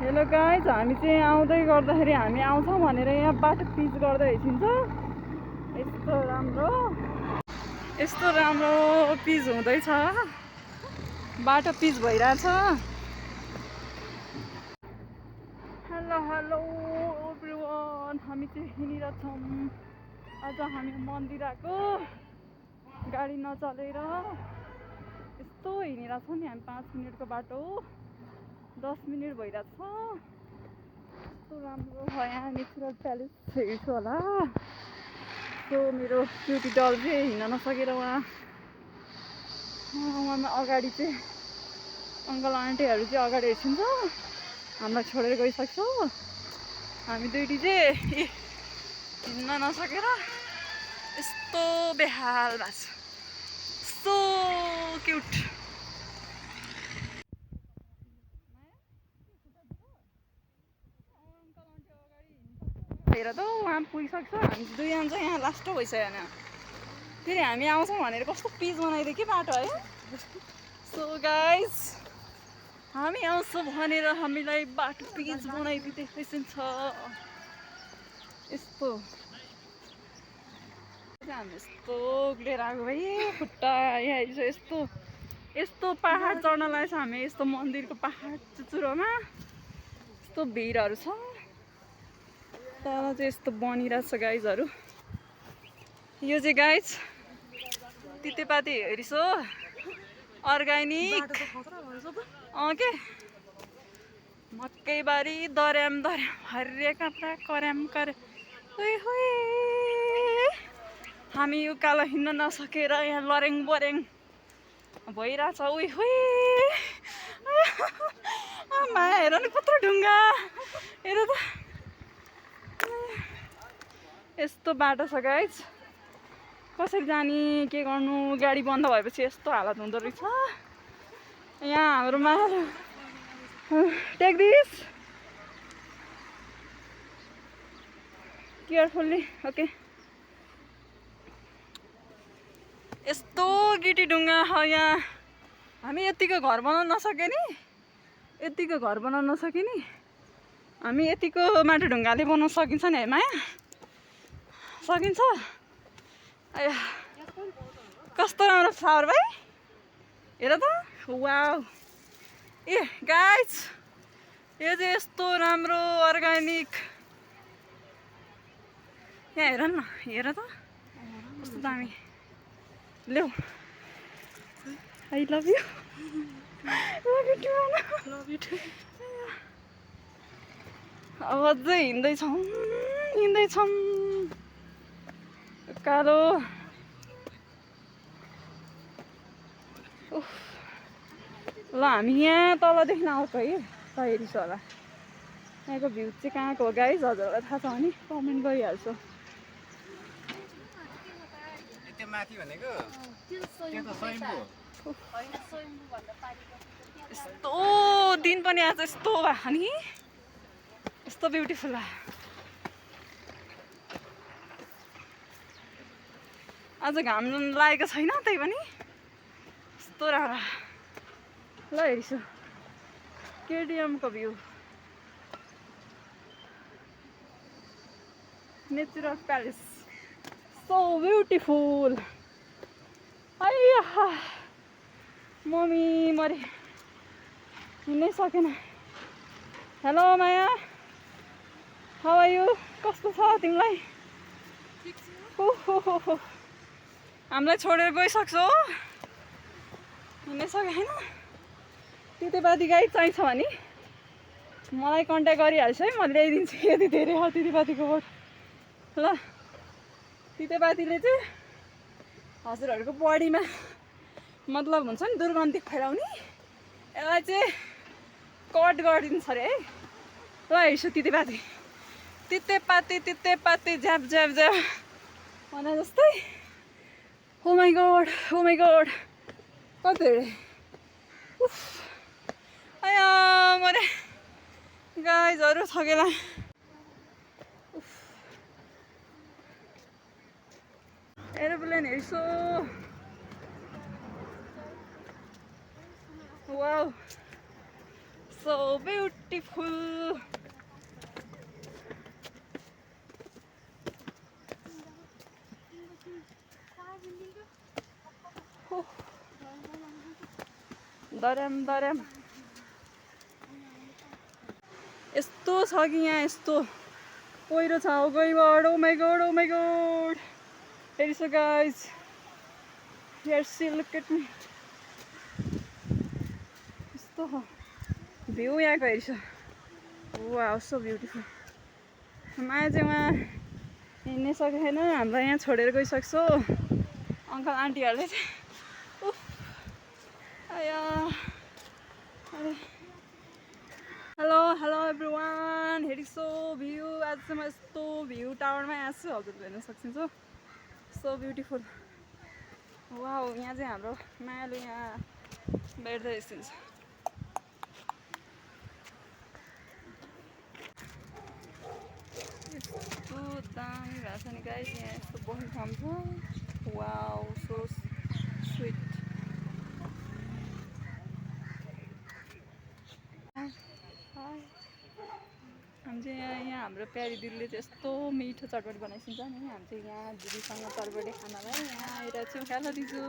Hello guys, हामी चाहिँ आउँदै गर्दाखेरि हामी आउँछौँ भनेर यहाँ बाटो पिच गर्दै हिँड्छ। यस्तो राम्रो पिच हुँदैछ, बाटो पिच भइरहेछ। हेलो हेलो एभ्रिवान, हामी चाहिँ हिँडिरहेछौँ। आज हामी मन्दिर आएको, गाडी नचलेर यस्तो हिँडिरहेछौँ नि। हामी 5 मिनटको बाटो 10 मिनट भइरहेछ। यस्तो राम्रो छ यहाँ, नेचुरल प्यालेस हेर्छु होला। सो मेरो ब्युटी डल चाहिँ हिँड्न नसकेर उहाँमा अगाडि चाहिँ अङ्कल आन्टीहरू चाहिँ अगाडि एकछिन छ, हामीलाई छोडेर गइसक्छ। हामी दुईटी चाहिँ हिँड्न नसकेर यस्तो बेहाल भएको छ। So cute. हेर त उहाँ पुगिसक्छ, हामी दुईजना चाहिँ यहाँ लास्ट भइसक्यो होइन। फेरि हामी आउँछौँ भनेर कस्तो पिच बनाइदियो कि बाटो है। सो गाइज, हामी आउँछौँ भनेर हामीलाई बाटो पिच बनाइदिँदै छ। यस्तो हामी यस्तो उक्लेर आएको भाइ, खुट्टा यहाँ यस्तो यस्तो पहाड चढ्नलाई छ। हामी यस्तो मन्दिरको पहाड चुचुरोमा यस्तो भिरहरू छ। तल चाहिँ यस्तो बनिरहेछ गाइजहरू। यो चाहिँ गाइज तितेपाती हेरिस हो, अर्ग्यानिक। के मकैबारी दर्याम हरिएका पुरा कर्याम करे। हामी उकालो हिँड्न नसकेर यहाँ लरेङ बरेङ भइरहेछ। माया हेर नि कत्रो ढुङ्गा, हेर त। यस्तो बाटो छ गाइज, कसरी जाने के गर्नु। गाडी बन्द भएपछि यस्तो हालत हुँदो रहेछ यहाँ। हाम्रो माया टेक दिस केयरफुल्ली, ओके। यस्तो गिटी ढुङ्गा छ यहाँ। हामी यतिको घर बनाउन नसके नि, हामी यतिको माटो ढुङ्गाले बनाउन सकिन्छ नि है माया? सकिन्छ। आया कस्तो राम्रो फ्लावर भाइ, हेर त। वाउ, ए गाइज यो चाहिँ यस्तो राम्रो अर्ग्यानिक। यहाँ हेर न, हेर त कस्तो दामी। ल्याउ, आई लभ यु। अब अझै हिँड्दैछौँ उकालो। ल हामी यहाँ तलदेखि आउँछौँ है, त हेरिस होला। यहाँको भ्यू चाहिँ कहाँको हो गाइज, हजुरलाई थाहा छ भने कमेन्ट गरिहाल्छु। यस्तो दिन पनि आज यस्तो भएको नि, यस्तो ब्युटिफुल भयो। आज घाम लागेको छैन, त्यही पनि यस्तो राम्रो। ल हेरिसु केडिएमको view, natural palace, so beautiful. आइया मम्मी मरे, हिँड्नै सकेन। Hello Maya, how are you? कस्तो छ तिमीलाई? हो हामीलाई छोडेर गइसक्छौ, हिँड्नै सके होइन। तितेपाती गाई चाहिन्छ भने मलाई कन्ट्याक्ट गरिहाल्छु है, म ल्याइदिन्छु। यति धेरै हो तितेपातीको बोट। ल तितेपातीले चाहिँ हजुरहरूको बडीमा मतलब हुन्छ नि दुर्गन्धी फैलाउने, यसलाई चाहिँ कट गरिदिन्छ अरे है। ल हेर्छु तितेपाती झ्याप झ्याप झ्याप भने जस्तै। ओ माई गड कति धेरै। आया मरे गाइजहरू, थगेला। एरोप्लेन हेर्छु। Wow, so beautiful. दर्याम यस्तो छ कि यहाँ यस्तो पहिरो छ ओ गइबाट oh my god here is so guys here see look at me यस्तो भ्यू यहाँको हेर्छ वाउ सो ब्युटिफुल माया चाहिँ उहाँ हिँड्नै सकेको छैन हामीलाई यहाँ छोडेर गइसक्छौ अङ्कल आन्टीहरूले चाहिँ उफ आया हेलो एभ्रिवान हेर सो भ्यू आज चाहिँ म यस्तो भ्यू टावरमा आएको छु हजुरले हेर्न सक्नुहुन्छ सो ब्युटिफुल वाउ यहाँ चाहिँ हाम्रो मायाले यहाँ बैठ्दै रहेछ यस्तो दामी भएको छ नि गाइस यहाँ यस्तो बस्ने ठाउँ छ वाउ सो स्विट हामी चाहिँ यहाँ हाम्रो प्यारी दिदीले चाहिँ यस्तो मिठो चटपटी बनाइदिन्छ नि हामी चाहिँ यहाँ दिदीसँग चटपटी खानालाई यहाँ आएर चाहिँ हेलो दिजु